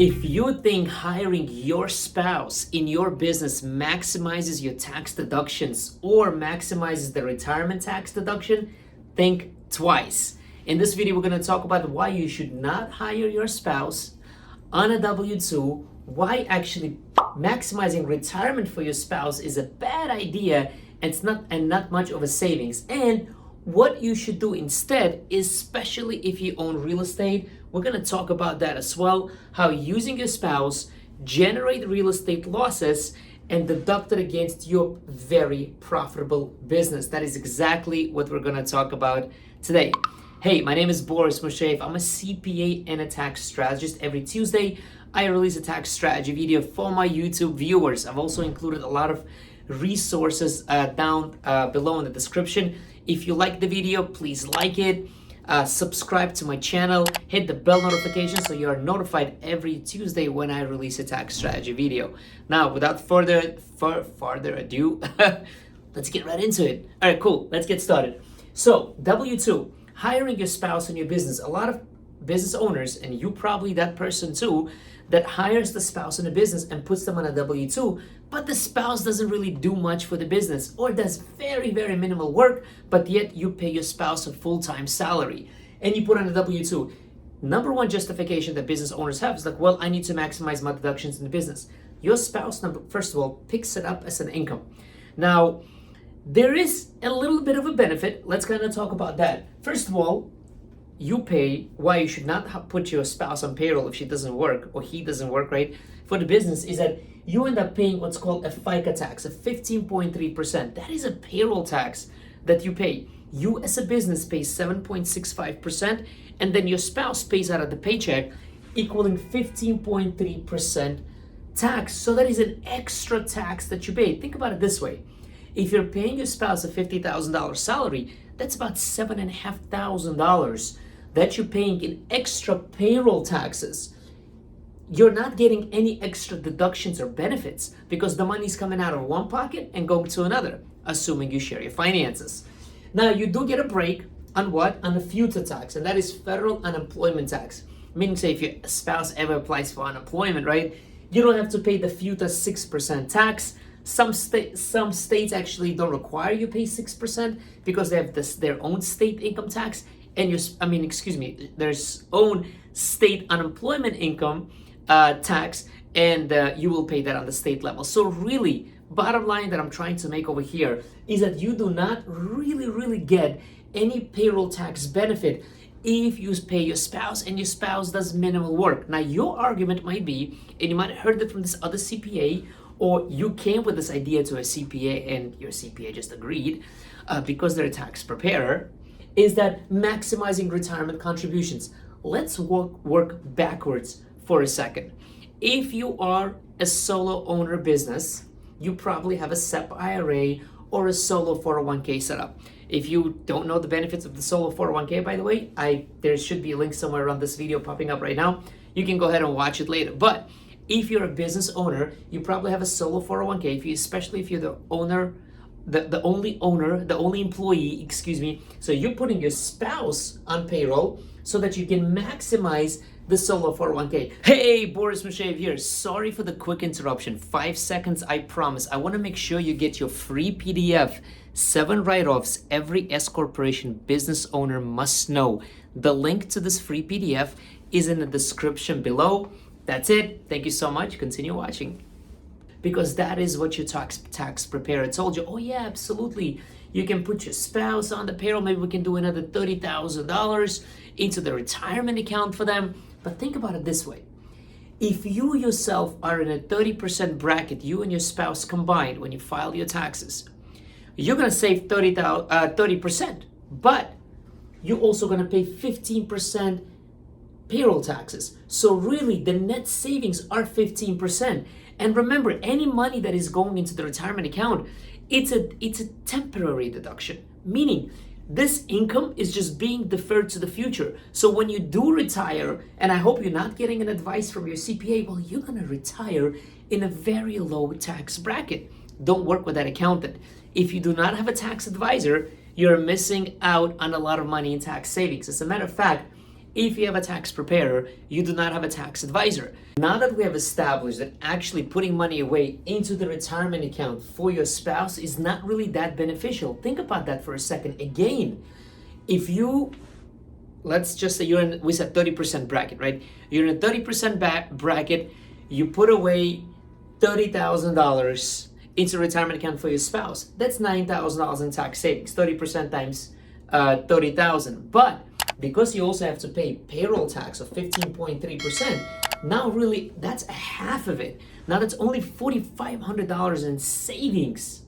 If you think hiring your spouse in your business maximizes your tax deductions or maximizes the retirement tax deduction, think twice. In this video, we're going to talk about why you should not hire your spouse on a W-2, why actually maximizing retirement for your spouse is a bad idea and not much of a savings, and what you should do instead, especially if you own real estate. We're going to talk about that as well, how using your spouse generate real estate losses and deduct it against your very profitable business. That is exactly what we're going to talk about today. Hey, my name is Boris Musheyev. I'm a CPA and a tax strategist. Every Tuesday, I release a tax strategy video for my YouTube viewers. I've also included a lot of resources down below in the description. If you like the video, please like it. Subscribe to my channel, hit the bell notification so you are notified every Tuesday when I release a tax strategy video. Now, without further ado, let's get right into it. All right, cool. Let's get started. So, W-2, hiring your spouse in your business. A lot of business owners, and you probably that person too, that hires the spouse in a business and puts them on a W-2, but the spouse doesn't really do much for the business or does very, very minimal work, but yet you pay your spouse a full-time salary and you put on a W-2. Number one justification that business owners have is like, well, I need to maximize my deductions in the business. Your spouse, first of all, picks it up as an income. Now, there is a little bit of a benefit. Let's kind of talk about that. First of all, you pay, why you should not put your spouse on payroll if she doesn't work or he doesn't work, right? For the business is that you end up paying what's called a FICA tax, a 15.3%. That is a payroll tax that you pay. You as a business pay 7.65%, and then your spouse pays out of the paycheck, equaling 15.3% tax. So that is an extra tax that you pay. Think about it this way. If you're paying your spouse a $50,000 salary, that's about $7,500 that you're paying in extra payroll taxes. You're not getting any extra deductions or benefits because the money's coming out of one pocket and going to another, assuming you share your finances. Now, you do get a break on what? On the FUTA tax, and that is federal unemployment tax. Meaning, say, if your spouse ever applies for unemployment, right, you don't have to pay the FUTA 6% tax. Some states actually don't require you pay 6% because they have their own state income tax and their own state unemployment income tax, and you will pay that on the state level. So really, bottom line that I'm trying to make over here is that you do not really get any payroll tax benefit if you pay your spouse and your spouse does minimal work. Now, your argument might be, and you might have heard it from this other CPA, or you came with this idea to a CPA and your CPA just agreed because they're a tax preparer, is that maximizing retirement contributions. Let's work backwards for a second. If you are a solo owner business, you probably have a SEP IRA or a solo 401k set up. If you don't know the benefits of the solo 401k, by the way, there should be a link somewhere around this video popping up right now. You can go ahead and watch it later. But if you're a business owner, you probably have a solo 401k, especially if you're the owner, the only employee, So you're putting your spouse on payroll so that you can maximize the solo 401k. Hey, Boris Musheyev here. Sorry for the quick interruption. 5 seconds, I promise. I want to make sure you get your free PDF, 7 write-offs every S corporation business owner must know. The link to this free PDF is in the description below. That's it. Thank you so much. Continue watching. Because that is what your tax preparer told you. Oh yeah, absolutely. You can put your spouse on the payroll. Maybe we can do another $30,000 into the retirement account for them. But think about it this way. If you yourself are in a 30% bracket, you and your spouse combined, when you file your taxes, you're going to save 30%. But you're also going to pay 15% payroll taxes. So really, the net savings are 15%. And remember, any money that is going into the retirement account, it's a temporary deduction, meaning this income is just being deferred to the future. So when you do retire, and I hope you're not getting an advice from your CPA, well, you're going to retire in a very low tax bracket. Don't work with that accountant. If you do not have a tax advisor, you're missing out on a lot of money in tax savings. As a matter of fact, If you have a tax preparer, you do not have a tax advisor. Now that we have established that actually putting money away into the retirement account for your spouse is not really that beneficial, think about that for a second. Again, if you, let's just say we said 30% bracket, right? You're in a 30% bracket, you put away $30,000 into a retirement account for your spouse. That's $9,000 in tax savings, 30% times 30,000. But because you also have to pay payroll tax of 15.3%, now really that's a half of it. Now that's only $4,500 in savings.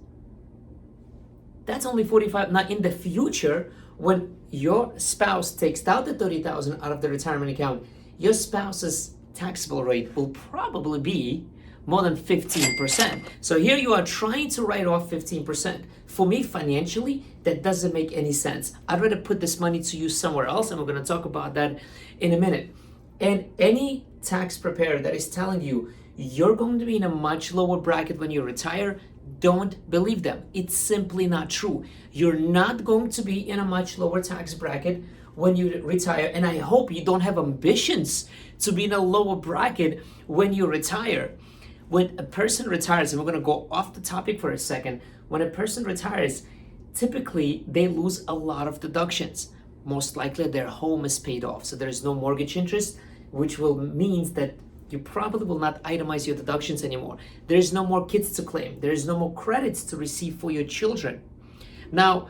That's only 45. Now in the future, when your spouse takes out the 30,000 out of the retirement account, your spouse's taxable rate will probably be more than 15%. So here you are trying to write off 15%. For me, financially, that doesn't make any sense. I'd rather put this money to use somewhere else, and we're going to talk about that in a minute. And any tax preparer that is telling you you're going to be in a much lower bracket when you retire, don't believe them. It's simply not true. You're not going to be in a much lower tax bracket when you retire, and I hope you don't have ambitions to be in a lower bracket when you retire. When a person retires, and we're going to go off the topic for a second, when a person retires, typically they lose a lot of deductions. Most likely their home is paid off, so there's no mortgage interest, which will means that you probably will not itemize your deductions anymore. There's no more kids to claim. There's no more credits to receive for your children. Now,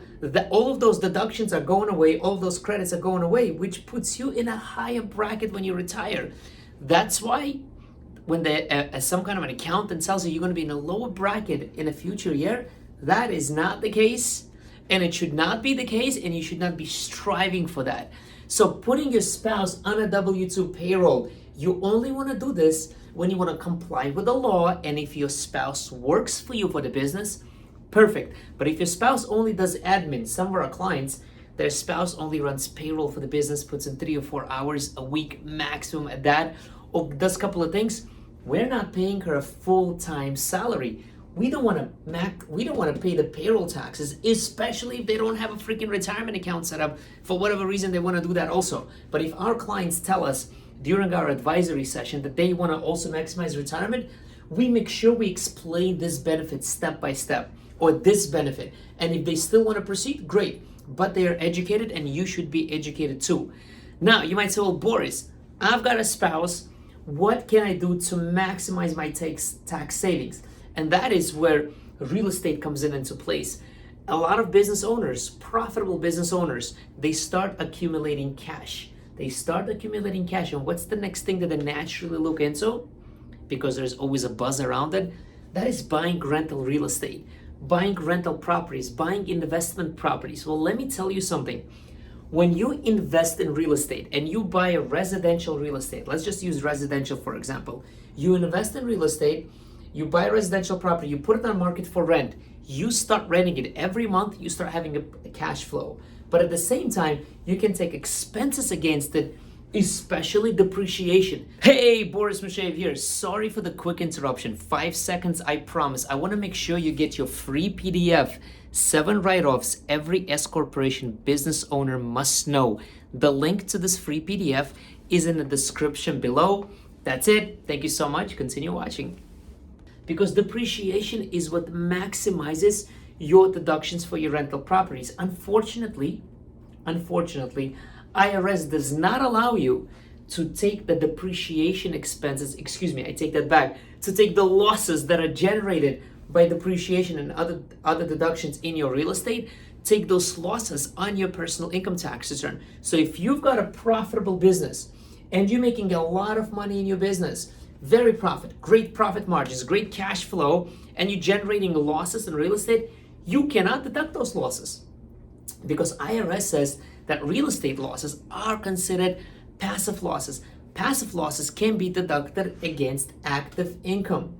all of those deductions are going away, all of those credits are going away, which puts you in a higher bracket when you retire. That's why when some kind of an accountant tells you you're going to be in a lower bracket in a future year, that is not the case, and it should not be the case, and you should not be striving for that. So putting your spouse on a W-2 payroll, you only want to do this when you want to comply with the law, and if your spouse works for you for the business, perfect. But if your spouse only does admin, some of our clients, their spouse only runs payroll for the business, puts in 3 or 4 hours a week maximum at that, or does a couple of things, we're not paying her a full-time salary. We don't want to pay the payroll taxes, especially if they don't have a freaking retirement account set up. For whatever reason, they want to do that also. But if our clients tell us during our advisory session that they want to also maximize retirement, we make sure we explain this benefit step by step, or this benefit. And if they still want to proceed, great. But they are educated, and you should be educated too. Now, you might say, well, Boris, I've got a spouse. What can I do to maximize my tax savings? And that is where real estate comes into place. A lot of business owners, profitable business owners, they start accumulating cash. And what's the next thing that they naturally look into? Because there's always a buzz around it. That is buying rental real estate, buying rental properties, buying investment properties. Well, let me tell you something. When you invest in real estate and you buy a residential real estate, let's just use residential for example. You invest in real estate, you buy a residential property, you put it on market for rent, you start renting it every month, you start having a cash flow. But at the same time, you can take expenses against it, especially depreciation. Hey, Boris Musheyev here. Sorry for the quick interruption. 5 seconds, I promise. I want to make sure you get your free PDF, 7 write-offs every S corporation business owner must know. The link to this free PDF is in the description below. That's it. Thank you so much. Continue watching. Because depreciation is what maximizes your deductions for your rental properties. Unfortunately, IRS does not allow you to take the depreciation expenses, I take that back, to take the losses that are generated by depreciation and other deductions in your real estate, take those losses on your personal income tax return. So if you've got a profitable business and you're making a lot of money in your business, great profit margins, great cash flow, and you're generating losses in real estate, you cannot deduct those losses because IRS says that real estate losses are considered passive losses. Passive losses can be deducted against active income.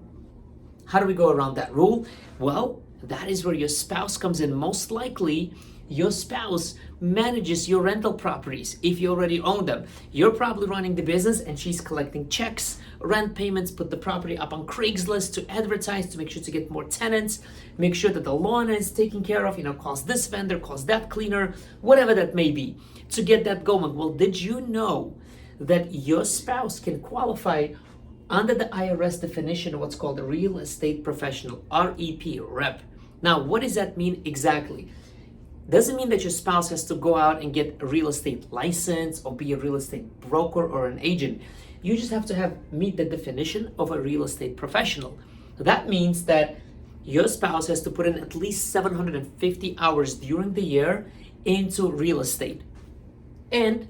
How do we go around that rule? Well, that is where your spouse comes in. Most likely, Your spouse manages your rental properties if you already own them. You're probably running the business and she's collecting checks, rent payments, put the property up on Craigslist to advertise, to make sure to get more tenants, make sure that the lawn is taken care of, calls this vendor, calls that cleaner, whatever that may be, to get that going. Well, did you know that your spouse can qualify under the IRS definition of what's called a real estate professional, rep? Now, what does that mean exactly? Doesn't mean that your spouse has to go out and get a real estate license or be a real estate broker or an agent. You just have to meet the definition of a real estate professional. That means that your spouse has to put in at least 750 hours during the year into real estate. And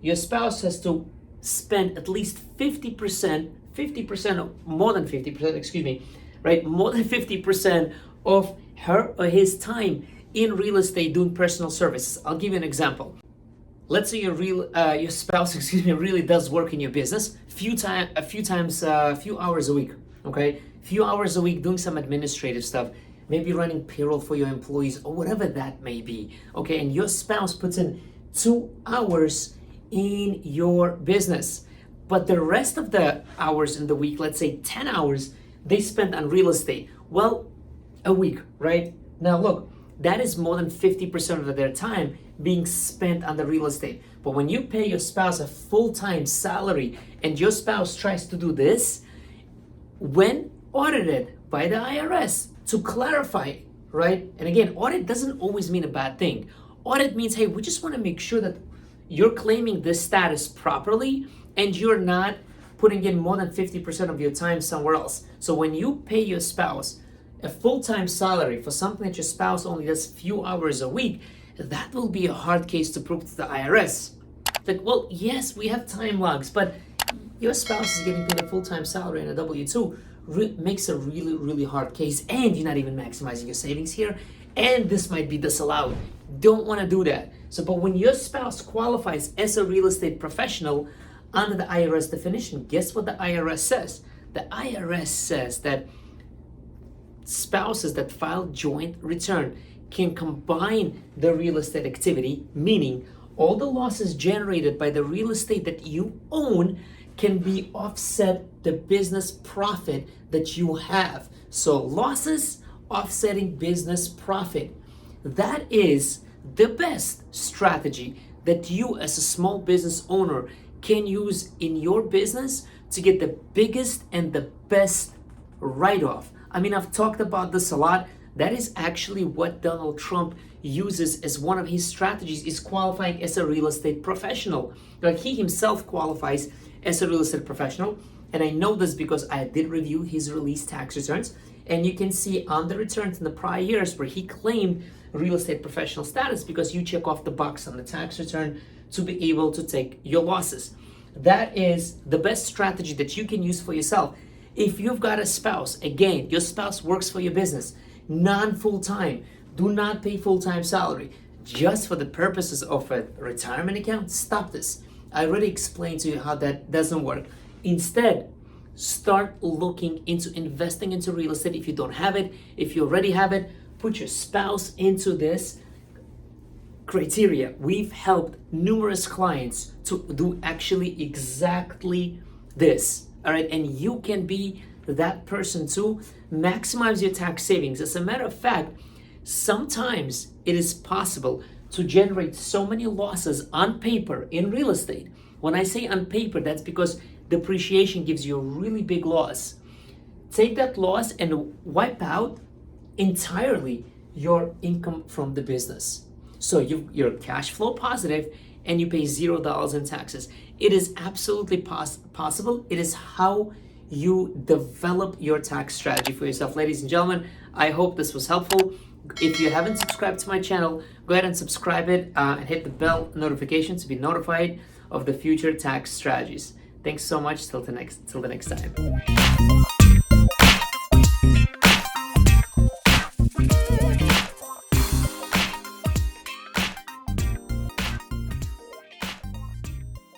your spouse has to spend at least 50%, more than 50%, right? More than 50% of her or his time in real estate doing personal services. I'll give you an example. Let's say your spouse, really does work in your business a few hours a week, okay? Few hours a week doing some administrative stuff, maybe running payroll for your employees or whatever that may be, okay? And your spouse puts in 2 hours in your business, but the rest of the hours in the week, let's say 10 hours, they spend on real estate. Well, a week, right? Now look, that is more than 50% of their time being spent on the real estate. But when you pay your spouse a full-time salary and your spouse tries to do this, when audited by the IRS, to clarify, right? And again, audit doesn't always mean a bad thing. Audit means, hey, we just want to make sure that you're claiming this status properly and you're not putting in more than 50% of your time somewhere else. So when you pay your spouse a full-time salary for something that your spouse only does few hours a week, that will be a hard case to prove to the IRS. Like, well, yes, we have time logs, but your spouse is getting paid a full-time salary and a W-2 makes a really, really hard case, and you're not even maximizing your savings here, and this might be disallowed. Don't want to do that. So, but when your spouse qualifies as a real estate professional under the IRS definition, guess what the IRS says? The IRS says that spouses that file joint return can combine the real estate activity, meaning all the losses generated by the real estate that you own can be offset the business profit that you have. So losses offsetting business profit. That is the best strategy that you as a small business owner can use in your business to get the biggest and the best write-off. I mean, I've talked about this a lot. That is actually what Donald Trump uses as one of his strategies, is qualifying as a real estate professional. Like, he himself qualifies as a real estate professional. And I know this because I did review his released tax returns. And you can see on the returns in the prior years where he claimed real estate professional status, because you check off the box on the tax return to be able to take your losses. That is the best strategy that you can use for yourself. If you've got a spouse, again, your spouse works for your business, non-full-time, do not pay full-time salary. Just for the purposes of a retirement account, stop this. I already explained to you how that doesn't work. Instead, start looking into investing into real estate if you don't have it. If you already have it, put your spouse into this criteria. We've helped numerous clients to do actually exactly this. All right, and you can be that person to maximize your tax savings. As a matter of fact, sometimes it is possible to generate so many losses on paper in real estate. When I say on paper, that's because depreciation gives you a really big loss. Take that loss and wipe out entirely your income from the business. So you're cash flow positive and you pay $0 in taxes. It is absolutely possible. It is how you develop your tax strategy for yourself. Ladies and gentlemen, I hope this was helpful. If you haven't subscribed to my channel, go ahead and subscribe it and hit the bell notification to be notified of the future tax strategies. Thanks so much. Till the next time.